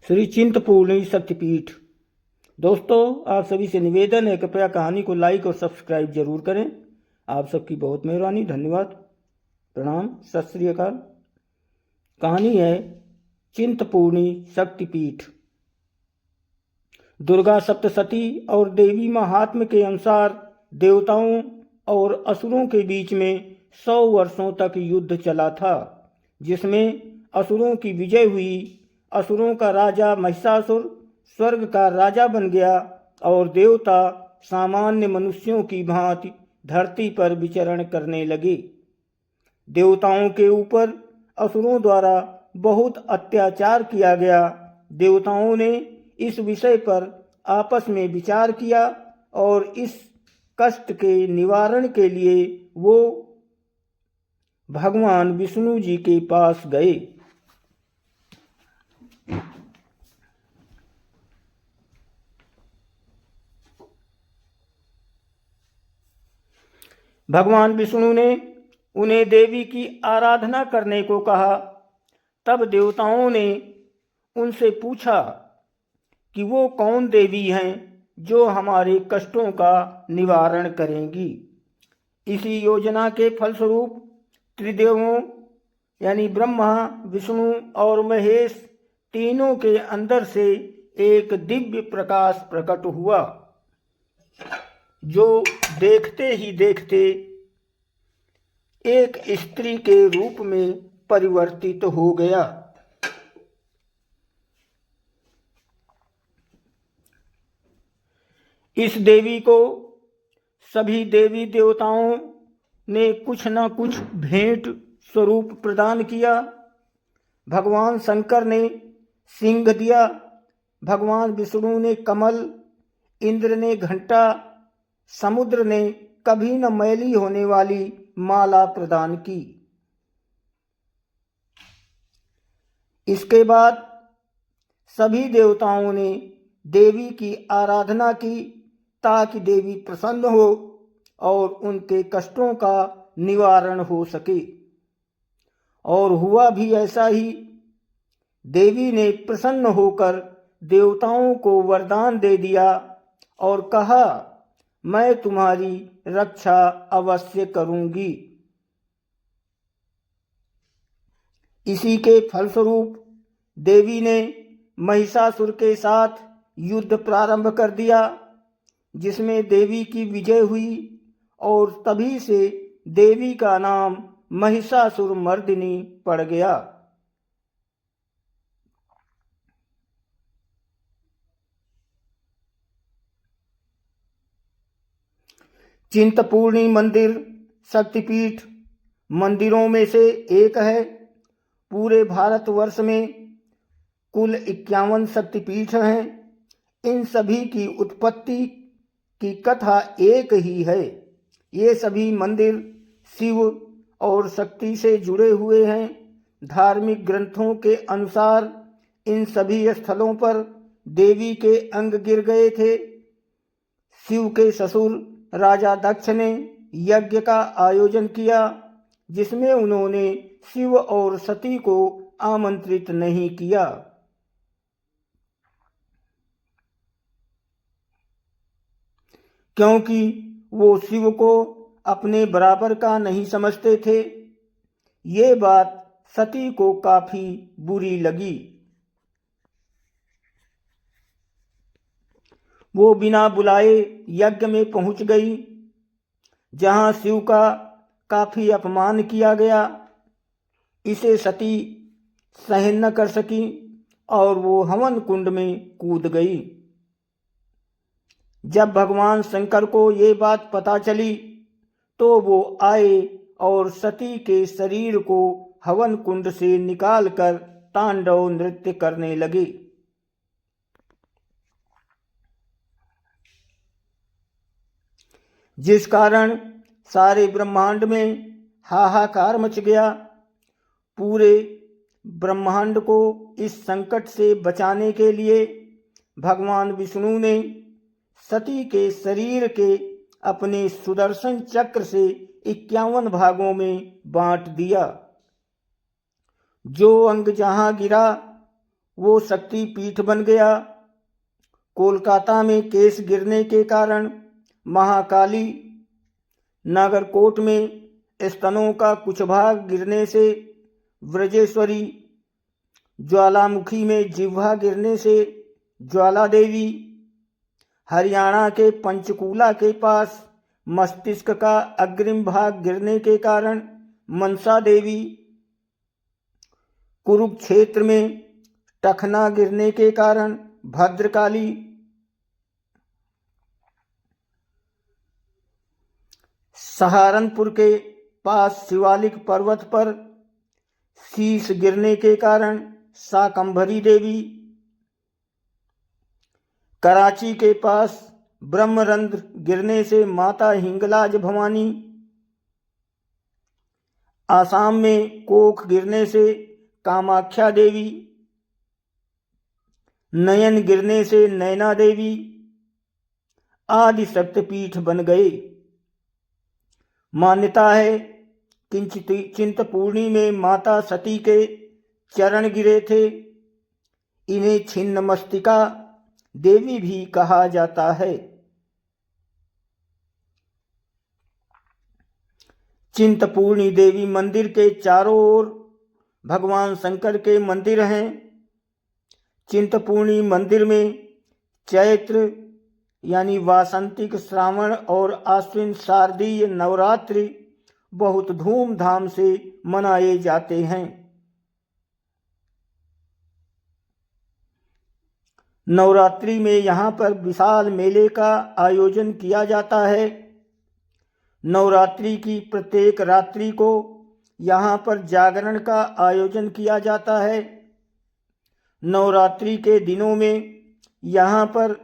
श्री चिंतपूर्णी शक्तिपीठ। दोस्तों, आप सभी से निवेदन है, कृपया कहानी को लाइक और सब्सक्राइब जरूर करें। आप सबकी बहुत मेहरबानी, धन्यवाद, प्रणाम, सत श्री अकाल। कहानी है चिंतपूर्णी शक्तिपीठ। दुर्गा सप्तशती और देवी महात्म्य के अनुसार देवताओं और असुरों के बीच में 100 वर्षों तक युद्ध चला था, जिसमें असुरों की विजय हुई। असुरों का राजा महिषासुर स्वर्ग का राजा बन गया और देवता सामान्य मनुष्यों की भांति धरती पर विचरण करने लगे। देवताओं के ऊपर असुरों द्वारा बहुत अत्याचार किया गया। देवताओं ने इस विषय पर आपस में विचार किया और इस कष्ट के निवारण के लिए वो भगवान विष्णु जी के पास गए। भगवान विष्णु ने उन्हें देवी की आराधना करने को कहा। तब देवताओं ने उनसे पूछा कि वो कौन देवी हैं जो हमारे कष्टों का निवारण करेंगी। इसी योजना के फलस्वरूप त्रिदेवों यानी ब्रह्मा, विष्णु और महेश तीनों के अंदर से एक दिव्य प्रकाश प्रकट हुआ, जो देखते ही देखते एक स्त्री के रूप में परिवर्तित हो गया। इस देवी को सभी देवी देवताओं ने कुछ न कुछ भेंट स्वरूप प्रदान किया। भगवान शंकर ने सिंह दिया, भगवान विष्णु ने कमल, इंद्र ने घंटा, समुद्र ने कभी न मैली होने वाली माला प्रदान की। इसके बाद सभी देवताओं ने देवी की आराधना की ताकि देवी प्रसन्न हो और उनके कष्टों का निवारण हो सके। और हुआ भी ऐसा ही। देवी ने प्रसन्न होकर देवताओं को वरदान दे दिया और कहा, मैं तुम्हारी रक्षा अवश्य करूंगी। इसी के फलस्वरूप देवी ने महिषासुर के साथ युद्ध प्रारंभ कर दिया, जिसमें देवी की विजय हुई और तभी से देवी का नाम महिषासुर मर्दिनी पड़ गया। चिंतपूर्णी मंदिर शक्तिपीठ मंदिरों में से एक है। पूरे भारतवर्ष में कुल 51 शक्तिपीठ हैं। इन सभी की उत्पत्ति की कथा एक ही है। ये सभी मंदिर शिव और शक्ति से जुड़े हुए हैं। धार्मिक ग्रंथों के अनुसार इन सभी स्थलों पर देवी के अंग गिर गए थे। शिव के ससुर राजा दक्ष ने यज्ञ का आयोजन किया, जिसमें उन्होंने शिव और सती को आमंत्रित नहीं किया। क्योंकि वो शिव को अपने बराबर का नहीं समझते थे। ये बात सती को काफी बुरी लगी। वो बिना बुलाए यज्ञ में पहुंच गई, जहां शिव का काफी अपमान किया गया। इसे सती सहन न कर सकी और वो हवन कुंड में कूद गई। जब भगवान शंकर को ये बात पता चली तो वो आए और सती के शरीर को हवन कुंड से निकालकर तांडव नृत्य करने लगे। जिस कारण सारे ब्रह्मांड में हाहाकार मच गया। पूरे ब्रह्मांड को इस संकट से बचाने के लिए भगवान विष्णु ने सती के शरीर के अपने सुदर्शन चक्र से 51 भागों में बांट दिया। जो अंग जहां गिरा वो शक्ति पीठ बन गया। कोलकाता में केस गिरने के कारण महाकाली, नागरकोट में स्तनों का कुछ भाग गिरने से व्रजेश्वरी, ज्वालामुखी में जिह्वा गिरने से ज्वाला देवी, हरियाणा के पंचकूला के पास मस्तिष्क का अग्रिम भाग गिरने के कारण मनसा देवी, कुरुक्षेत्र में टखना गिरने के कारण भद्रकाली, सहारनपुर के पास शिवालिक पर्वत पर शीश गिरने के कारण शाकंभरी देवी, कराची के पास ब्रह्मरंध्र गिरने से माता हिंगलाज भवानी, आसाम में कोख गिरने से कामाख्या देवी, नयन गिरने से नैना देवी आदि शक्तिपीठ बन गए। मान्यता है कि चिंतपूर्णी में माता सती के चरण गिरे थे। इन्हें छिन्नमस्तिका देवी भी कहा जाता है। चिंतपूर्णी देवी मंदिर के चारों ओर भगवान शंकर के मंदिर हैं। चिंतपूर्णी मंदिर में चैत्र यानी वासंतिक, श्रावण और आश्विन शारदीय नवरात्रि बहुत धूमधाम से मनाए जाते हैं। नवरात्रि में यहाँ पर विशाल मेले का आयोजन किया जाता है। नवरात्रि की प्रत्येक रात्रि को यहाँ पर जागरण का आयोजन किया जाता है। नवरात्रि के दिनों में यहाँ पर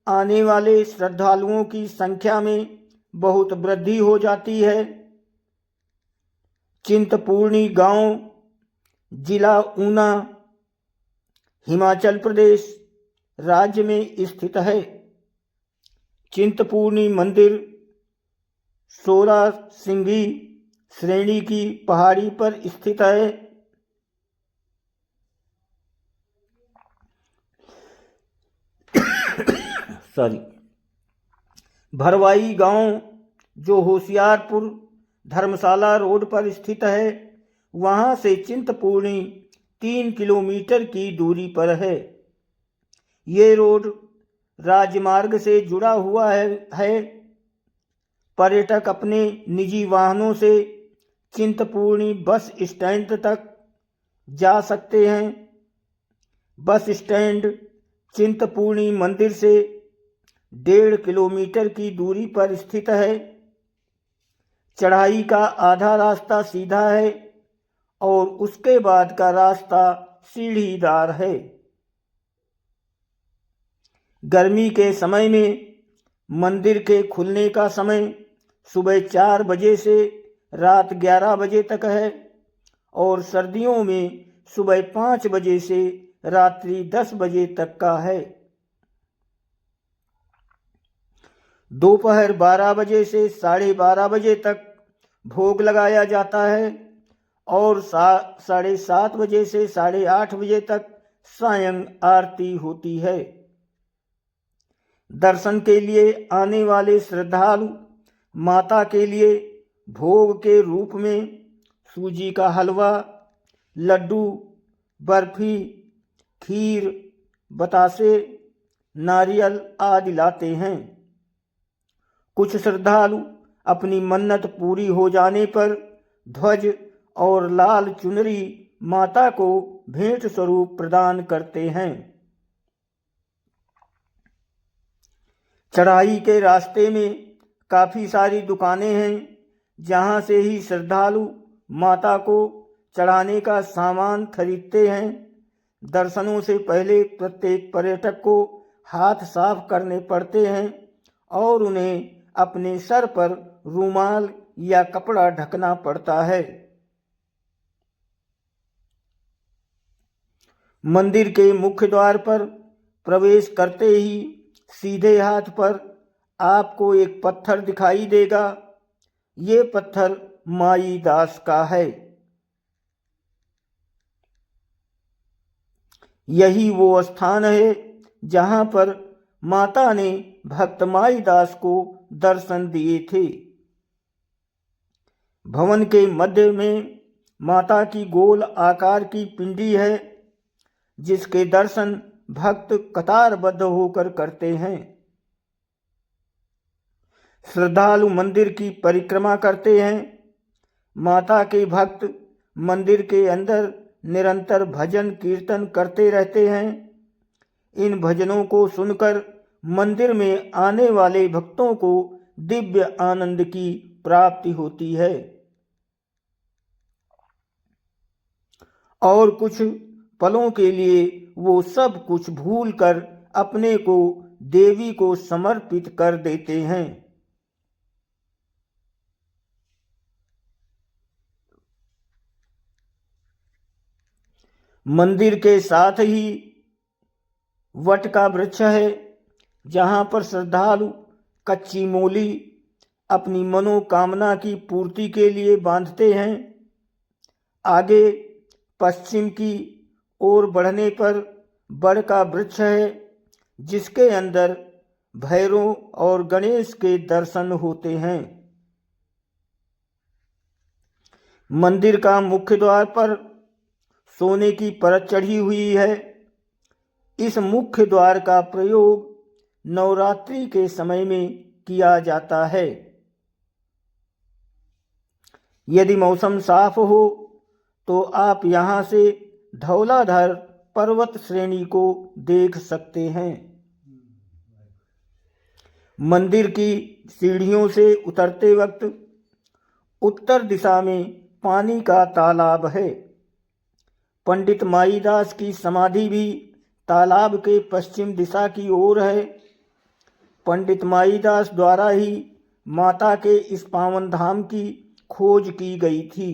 आने वाले श्रद्धालुओं की संख्या में बहुत वृद्धि हो जाती है। चिंतपूर्णी गांव जिला ऊना, हिमाचल प्रदेश राज्य में स्थित है। चिंतपूर्णी मंदिर सोरा सिंगी श्रेणी की पहाड़ी पर स्थित है। भरवाई गांव जो होशियारपुर धर्मशाला रोड पर स्थित है, वहां से चिंतपूर्णी 3 किलोमीटर की दूरी पर है। ये रोड राजमार्ग से जुड़ा हुआ है। पर्यटक अपने निजी वाहनों से चिंतपूर्णी बस स्टैंड तक जा सकते हैं। बस स्टैंड चिंतपूर्णी मंदिर से 1.5 किलोमीटर की दूरी पर स्थित है। चढ़ाई का आधा रास्ता सीधा है और उसके बाद का रास्ता सीढ़ीदार है। गर्मी के समय में मंदिर के खुलने का समय सुबह 4 बजे से रात 11 बजे तक है और सर्दियों में सुबह 5 बजे से रात्रि 10 बजे तक का है। दोपहर 12 बजे से 12:30 बजे तक भोग लगाया जाता है और 7:30 बजे से 8:30 बजे तक सायं आरती होती है। दर्शन के लिए आने वाले श्रद्धालु माता के लिए भोग के रूप में सूजी का हलवा, लड्डू, बर्फी, खीर, बतासे, नारियल आदि लाते हैं। कुछ श्रद्धालु अपनी मन्नत पूरी हो जाने पर ध्वज और लाल चुनरी माता को भेंट स्वरूप प्रदान करते हैं। चढ़ाई के रास्ते में काफ़ी सारी दुकानें हैं, जहां से ही श्रद्धालु माता को चढ़ाने का सामान खरीदते हैं। दर्शनों से पहले प्रत्येक पर्यटक को हाथ साफ करने पड़ते हैं और उन्हें अपने सर पर रूमाल या कपड़ा ढकना पड़ता है। मंदिर के मुख्य द्वार पर प्रवेश करते ही सीधे हाथ पर आपको एक पत्थर दिखाई देगा। ये पत्थर माई दास का है। यही वो स्थान है जहाँ पर माता ने भक्त माईदास को दर्शन दिए थे। भवन के मध्य में माता की गोल आकार की पिंडी है, जिसके दर्शन भक्त कतारबद्ध होकर करते हैं। श्रद्धालु मंदिर की परिक्रमा करते हैं। माता के भक्त मंदिर के अंदर निरंतर भजन कीर्तन करते रहते हैं। इन भजनों को सुनकर मंदिर में आने वाले भक्तों को दिव्य आनंद की प्राप्ति होती है और कुछ पलों के लिए वो सब कुछ भूलकर अपने को देवी को समर्पित कर देते हैं। मंदिर के साथ ही वट का वृक्ष है, जहाँ पर श्रद्धालु कच्ची मोली अपनी मनोकामना की पूर्ति के लिए बांधते हैं। आगे पश्चिम की ओर बढ़ने पर बड़ का वृक्ष है, जिसके अंदर भैरव और गणेश के दर्शन होते हैं। मंदिर का मुख्य द्वार पर सोने की परत चढ़ी हुई है। इस मुख्य द्वार का प्रयोग नवरात्रि के समय में किया जाता है। यदि मौसम साफ हो तो आप यहाँ से धौलाधर पर्वत श्रेणी को देख सकते हैं। मंदिर की सीढ़ियों से उतरते वक्त उत्तर दिशा में पानी का तालाब है। पंडित माईदास की समाधि भी तालाब के पश्चिम दिशा की ओर है। पंडित माईदास द्वारा ही माता के इस पावन धाम की खोज की गई थी।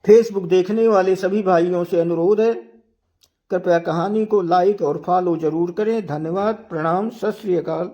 फेसबुक देखने वाले सभी भाइयों से अनुरोध है, कृपया कहानी को लाइक और फॉलो जरूर करें। धन्यवाद, प्रणाम, सत श्री अकाल।